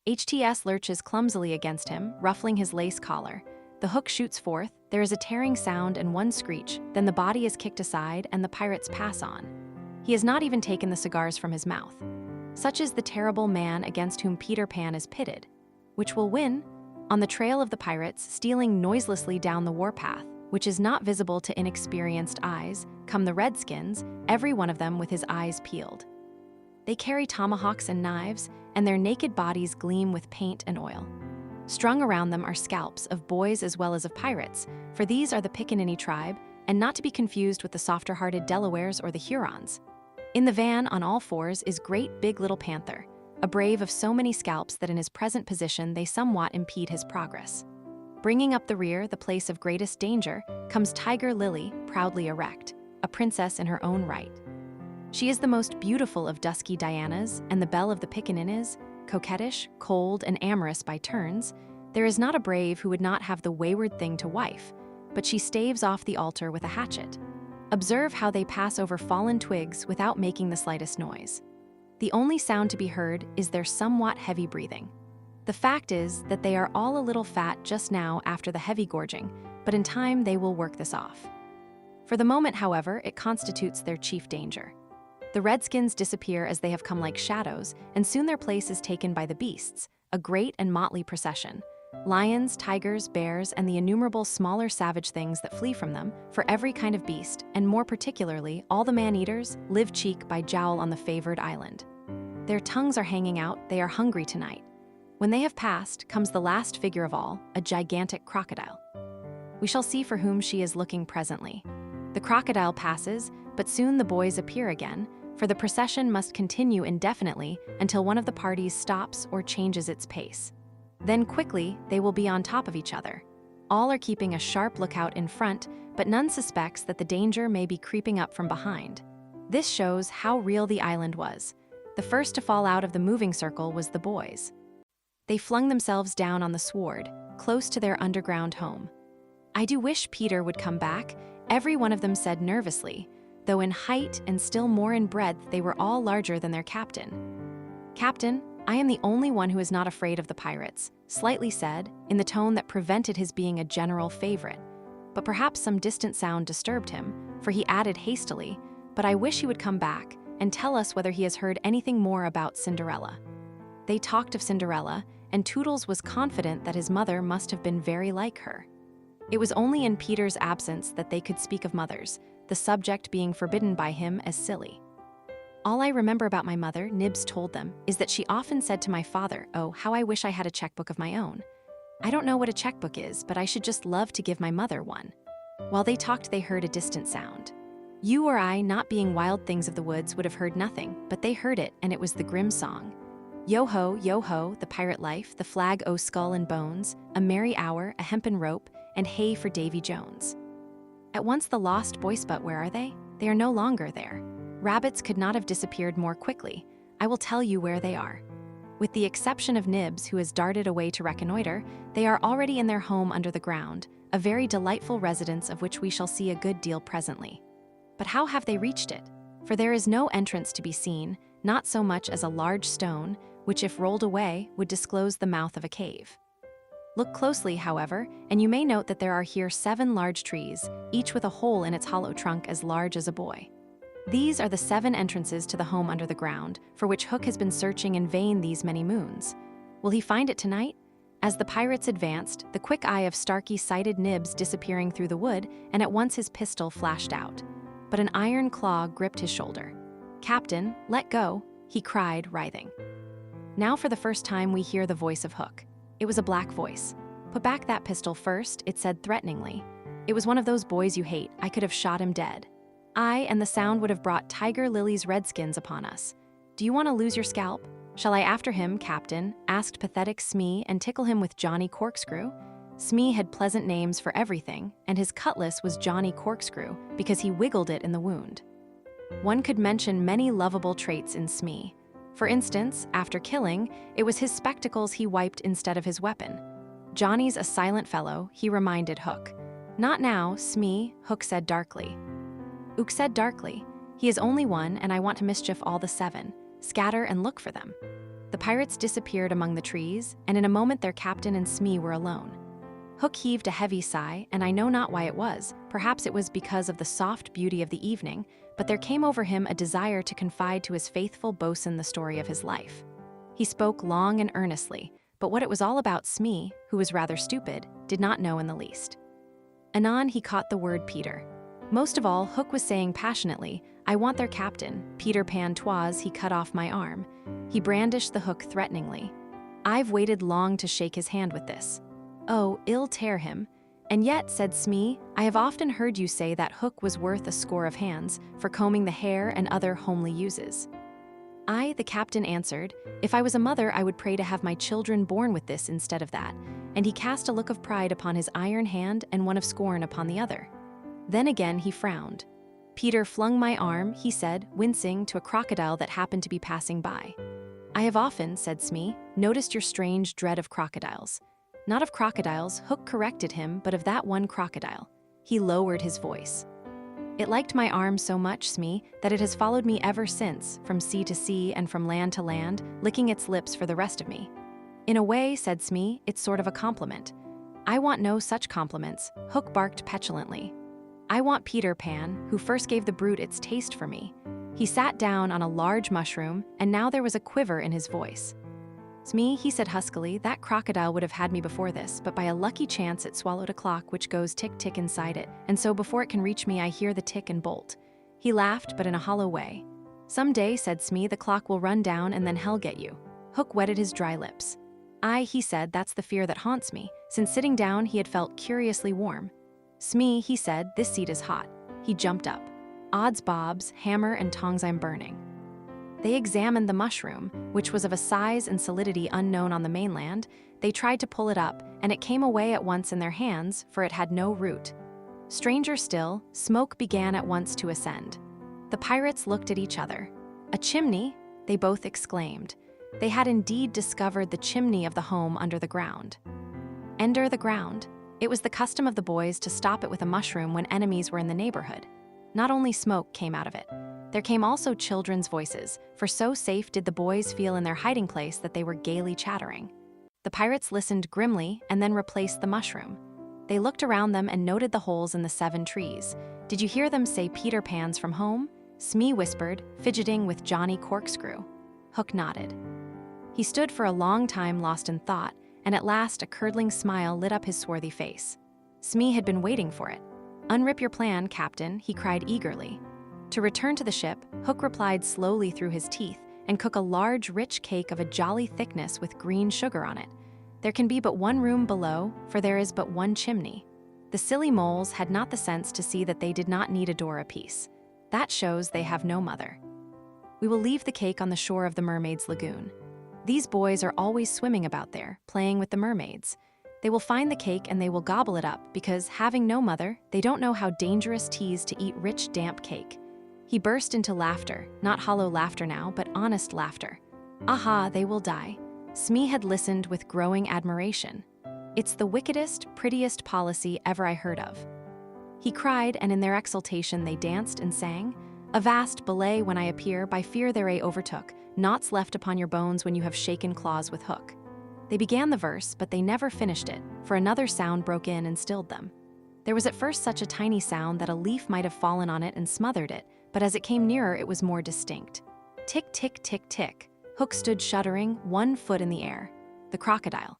HTS lurches clumsily against him, ruffling his lace collar. The hook shoots forth, there is a tearing sound and one screech, then the body is kicked aside and the pirates pass on. He has not even taken the cigars from his mouth. Such is the terrible man against whom Peter Pan is pitted. Which will win? On the trail of the pirates, stealing noiselessly down the warpath, which is not visible to inexperienced eyes, come the redskins, every one of them with his eyes peeled. They carry tomahawks and knives, and their naked bodies gleam with paint and oil. Strung around them are scalps of boys as well as of pirates, for these are the Piccaninny tribe, and not to be confused with the softer-hearted Delawares or the Hurons. In the van, on all fours, is Great Big Little Panther, a brave of so many scalps that in his present position they somewhat impede his progress. Bringing up the rear, the place of greatest danger, comes Tiger Lily, proudly erect, a princess in her own right. She is the most beautiful of dusky Dianas and the belle of the Piccaninnies, coquettish, cold, and amorous by turns. There is not a brave who would not have the wayward thing to wife, but she staves off the altar with a hatchet. Observe how they pass over fallen twigs without making the slightest noise. The only sound to be heard is their somewhat heavy breathing. The fact is that they are all a little fat just now after the heavy gorging, but in time they will work this off. For the moment, however, it constitutes their chief danger. The redskins disappear as they have come like shadows, and soon their place is taken by the beasts, a great and motley procession. Lions, tigers, bears, and the innumerable smaller savage things that flee from them, for every kind of beast, and more particularly, all the man-eaters, live cheek by jowl on the favored island. Their tongues are hanging out, they are hungry tonight. When they have passed, comes the last figure of all, a gigantic crocodile. We shall see for whom she is looking presently. The crocodile passes, but soon the boys appear again, for the procession must continue indefinitely until one of the parties stops or changes its pace. Then quickly, they will be on top of each other. All are keeping a sharp lookout in front, but none suspects that the danger may be creeping up from behind. This shows how real the island was. The first to fall out of the moving circle was the boys. They flung themselves down on the sward, close to their underground home. "I do wish Peter would come back," every one of them said nervously, though in height and still more in breadth they were all larger than their captain. "Captain, I am the only one who is not afraid of the pirates," slightly said, in the tone that prevented his being a general favorite. But perhaps some distant sound disturbed him, for he added hastily, "But I wish he would come back and tell us whether he has heard anything more about Cinderella." They talked of Cinderella, and Toodles was confident that his mother must have been very like her. It was only in Peter's absence that they could speak of mothers, the subject being forbidden by him as silly. "All I remember about my mother," Nibs told them, "is that she often said to my father, 'Oh, how I wish I had a checkbook of my own.' I don't know what a checkbook is, but I should just love to give my mother one." While they talked, they heard a distant sound. You or I, not being wild things of the woods, would have heard nothing, but they heard it, and it was the grim song. Yo ho, the pirate life, the flag o' skull and bones, a merry hour, a hempen rope, and hey for Davy Jones. At once the lost boys, but where are they? They are no longer there. Rabbits could not have disappeared more quickly. I will tell you where they are. With the exception of Nibs, who has darted away to reconnoiter, they are already in their home under the ground, a very delightful residence of which we shall see a good deal presently. But how have they reached it? For there is no entrance to be seen, not so much as a large stone, which if rolled away, would disclose the mouth of a cave. Look closely, however, and you may note that there are here 7 large trees, each with a hole in its hollow trunk as large as a boy. These are the 7 entrances to the home under the ground, for which Hook has been searching in vain these many moons. Will he find it tonight? As the pirates advanced, the quick eye of Starkey sighted Nibs disappearing through the wood, and at once his pistol flashed out. But an iron claw gripped his shoulder. "Captain, let go," he cried, writhing. Now for the first time we hear the voice of Hook. It was a black voice. "Put back that pistol first," it said threateningly. "It was one of those boys you hate. I could have shot him dead. Aye, and the sound would have brought Tiger Lily's redskins upon us. Do you want to lose your scalp? Shall I after him, Captain?" asked pathetic Smee, and tickle him with Johnny Corkscrew? Smee had pleasant names for everything, and his cutlass was Johnny Corkscrew because he wiggled it in the wound. One could mention many lovable traits in Smee. For instance, after killing, it was his spectacles he wiped instead of his weapon. "Johnny's a silent fellow," he reminded Hook. "Not now, Smee," Hook said darkly. Ook said darkly, "He is only one, and I want to mischief all the 7. Scatter and look for them." The pirates disappeared among the trees, and in a moment their captain and Smee were alone. Hook heaved a heavy sigh, and I know not why it was. Perhaps it was because of the soft beauty of the evening, but there came over him a desire to confide to his faithful boatswain the story of his life. He spoke long and earnestly, but what it was all about Smee, who was rather stupid, did not know in the least. Anon he caught the word Peter. Most of all, Hook was saying passionately, "I want their captain, Peter Pan 'twas, he cut off my arm." He brandished the hook threateningly. I've waited long to shake his hand with this. "Oh, ill tear him. And yet," said Smee, "I have often heard you say that Hook was worth a score of hands for combing the hair and other homely uses." "I," the captain answered, "if I was a mother, I would pray to have my children born with this instead of that." And he cast a look of pride upon his iron hand and one of scorn upon the other. Then again he frowned. "Peter flung my arm," he said, wincing, to a crocodile that happened to be passing by. "I have often," said Smee, "noticed your strange dread of crocodiles." "Not of crocodiles," Hook corrected him, "but of that one crocodile." He lowered his voice. "It liked my arm so much, Smee, that it has followed me ever since, from sea to sea and from land to land, licking its lips for the rest of me." "In a way," said Smee, "it's sort of a compliment." "I want no such compliments," Hook barked petulantly. "I want Peter Pan, who first gave the brute its taste for me." He sat down on a large mushroom, and now there was a quiver in his voice. "Smee," he said huskily, "that crocodile would have had me before this, but by a lucky chance it swallowed a clock which goes tick-tick inside it, and so before it can reach me I hear the tick and bolt." He laughed, but in a hollow way. "Some day," said Smee, "the clock will run down and then hell get you." Hook wetted his dry lips. "Aye," he said, "that's the fear that haunts me." Since sitting down he had felt curiously warm. "Smee," he said, "this seat is hot." He jumped up. "Odds bobs, hammer and tongs, I'm burning." They examined the mushroom, which was of a size and solidity unknown on the mainland. They tried to pull it up, and it came away at once in their hands, for it had no root. Stranger still, smoke began at once to ascend. The pirates looked at each other. "A chimney?" they both exclaimed. They had indeed discovered the chimney of the home under the ground. Under the ground. It was the custom of the boys to stop it with a mushroom when enemies were in the neighborhood. Not only smoke came out of it. There came also children's voices, for so safe did the boys feel in their hiding place that they were gaily chattering. The pirates listened grimly and then replaced the mushroom. They looked around them and noted the holes in the 7 trees. "Did you hear them say Peter Pan's from home?" Smee whispered, fidgeting with Johnny Corkscrew. Hook nodded. He stood for a long time lost in thought, and at last a curdling smile lit up his swarthy face. Smee had been waiting for it. "Unrip your plan, Captain," he cried eagerly. To return to the ship, Hook replied slowly through his teeth, "And cook a large, rich cake of a jolly thickness with green sugar on it. There can be but one room below, for there is but one chimney." The silly moles had not the sense to see that they did not need a door apiece. That shows they have no mother. "We will leave the cake on the shore of the mermaids' lagoon. These boys are always swimming about there, playing with the mermaids. They will find the cake and they will gobble it up, because, having no mother, they don't know how dangerous 'tis to eat rich, damp cake." He burst into laughter, not hollow laughter now, but honest laughter. "Aha, they will die." Smee had listened with growing admiration. "It's the wickedest, prettiest policy ever I heard of." He cried, and in their exultation they danced and sang. "Avast, belay, when I appear, by fear therein overtook, knots left upon your bones when you have shaken claws with Hook." They began the verse, but they never finished it, for another sound broke in and stilled them. There was at first such a tiny sound that a leaf might have fallen on it and smothered it, but as it came nearer it was more distinct. Tick, tick, tick, tick. Hook stood shuddering, 1 foot in the air. The crocodile.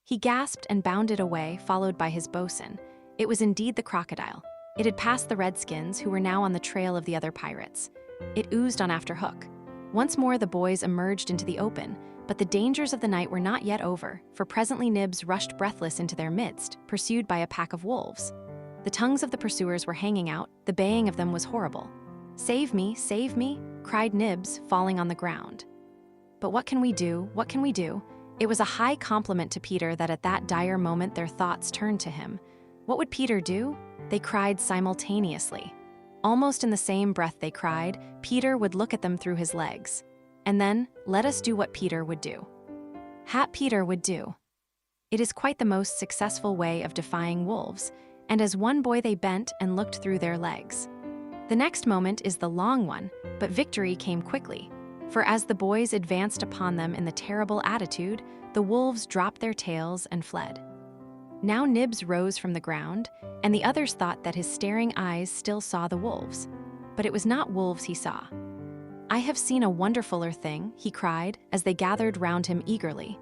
He gasped and bounded away, followed by his boatswain. It was indeed the crocodile. It had passed the redskins, who were now on the trail of the other pirates. It oozed on after Hook. Once more the boys emerged into the open, but the dangers of the night were not yet over, for presently Nibs rushed breathless into their midst, pursued by a pack of wolves. The tongues of the pursuers were hanging out, the baying of them was horrible. Save me," cried Nibs, falling on the ground. "But what can we do, what can we do?" It was a high compliment to Peter that at that dire moment their thoughts turned to him. What would Peter do? They cried simultaneously. Almost in the same breath they cried, Peter would look at them through his legs. And then, let us do what Peter would do. Hat Peter would do. It is quite the most successful way of defying wolves, and as one boy they bent and looked through their legs. The next moment is the long one, but victory came quickly. For as the boys advanced upon them in the terrible attitude, the wolves dropped their tails and fled. Now Nibs rose from the ground, and the others thought that his staring eyes still saw the wolves. But it was not wolves he saw. "I have seen a wonderfuler thing," he cried, as they gathered round him eagerly.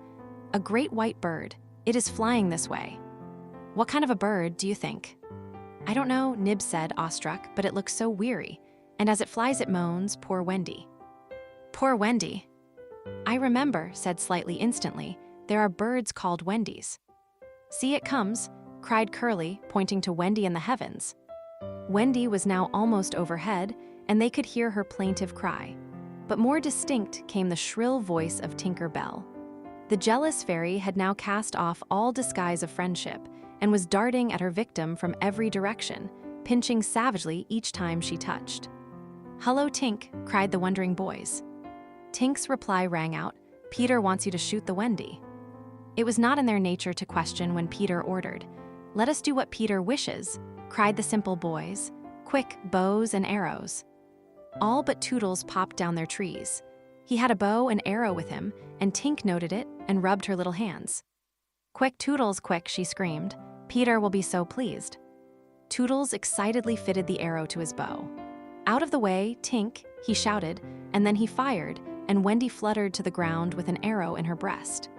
"A great white bird. It is flying this way." "What kind of a bird, do you think?" "I don't know," Nibs said, awestruck, "but it looks so weary. And as it flies it moans, poor Wendy." "Poor Wendy." "I remember," said Slightly instantly, "there are birds called Wendies." "See, it comes," cried Curly, pointing to Wendy in the heavens. Wendy was now almost overhead, and they could hear her plaintive cry. But more distinct came the shrill voice of Tinker Bell. The jealous fairy had now cast off all disguise of friendship and was darting at her victim from every direction, pinching savagely each time she touched. "Hullo, Tink," cried the wondering boys. Tink's reply rang out, "Peter wants you to shoot the Wendy." It was not in their nature to question when Peter ordered. "Let us do what Peter wishes," cried the simple boys. "Quick, bows and arrows." All but Toodles popped down their trees. He had a bow and arrow with him, and Tink noted it and rubbed her little hands. "Quick, Toodles, quick," she screamed. "Peter will be so pleased." Toodles excitedly fitted the arrow to his bow. "Out of the way, Tink," he shouted, and then he fired, and Wendy fluttered to the ground with an arrow in her breast.